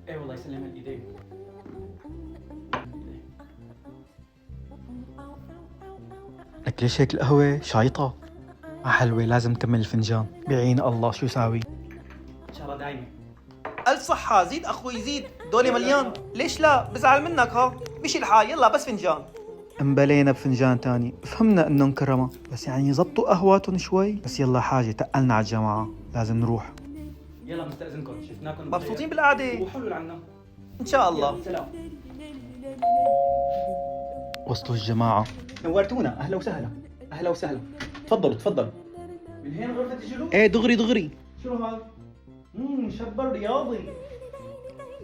ايه والله يسلم ايديك. لك ليش هيك القهوة شايطة؟ حلوة لازم تكمل الفنجان. بعين الله شو ساوي؟ ان شاء الله دايما. ألف صحة. زيد أخوي زيد، دولي مليان. ليش لا؟ بزعل منك ها. مشي الحال، يلا بس فنجان. انبلينا بفنجان تاني. فهمنا انه انكرمة، بس يعني يزبطوا قهواتهم شوي. بس يلا حاجة تقلنا على الجماعة، لازم نروح. يلا مستأذنكم، شفناكم مبسوطين بالقعدة؟ وحلو العنا. إن شاء الله. سلام. وصلوا الجماعة. نورتونا، اهلا وسهلا. اهلا وسهلا. تفضلوا تفضلوا. من هين غرفة الجلوس؟ ايه دغري دغري. شو هذا؟ شاب رياضي.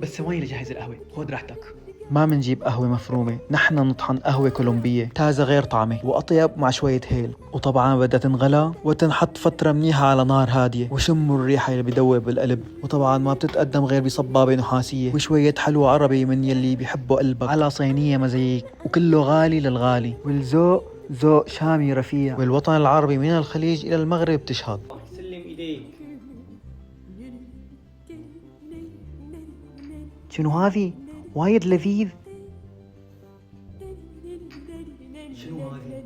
بس ثواني لجهز القهوة، خذ راحتك. ما منجيب قهوة مفرومة، نحن نطحن قهوة كولومبية تازة غير طعمة وأطيب مع شوية هيل. وطبعا بدها تنغلى وتنحط فترة منيحة على نار هادية، وشموا الريحة اللي بدوب بالقلب. وطبعا ما بتتقدم غير بصبابة نحاسية وشوية حلوى عربي من يلي بيحبوا قلبك على صينية مزيك، وكله غالي للغالي. والذوق ذوق شامي رفيع، والوطن العربي من الخليج إلى المغرب تشهد. الله يسلم ايديك. شنو هذه؟ وايد لذيذ. شنو هذه؟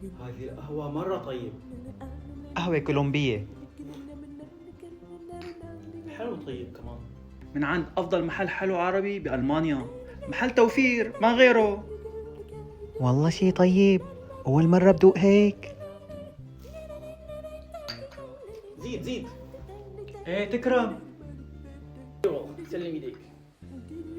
هذه القهوة مرة طيب. قهوة كولومبية حلو طيب كمان. من عند أفضل محل حلو عربي بألمانيا، محل توفير ما غيره. والله شي طيب، أول مرة بدوق هيك. زيد زيد. ايه تكرم. والله سلم ايديك.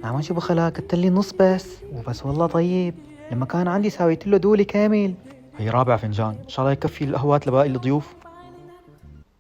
عم شو بخلاك قلتلي نص بس وبس. والله طيب، لما كان عندي ساويت له دولي كامل. هي رابع فنجان، إن شاء الله يكفي القهوات لباقي الضيوف.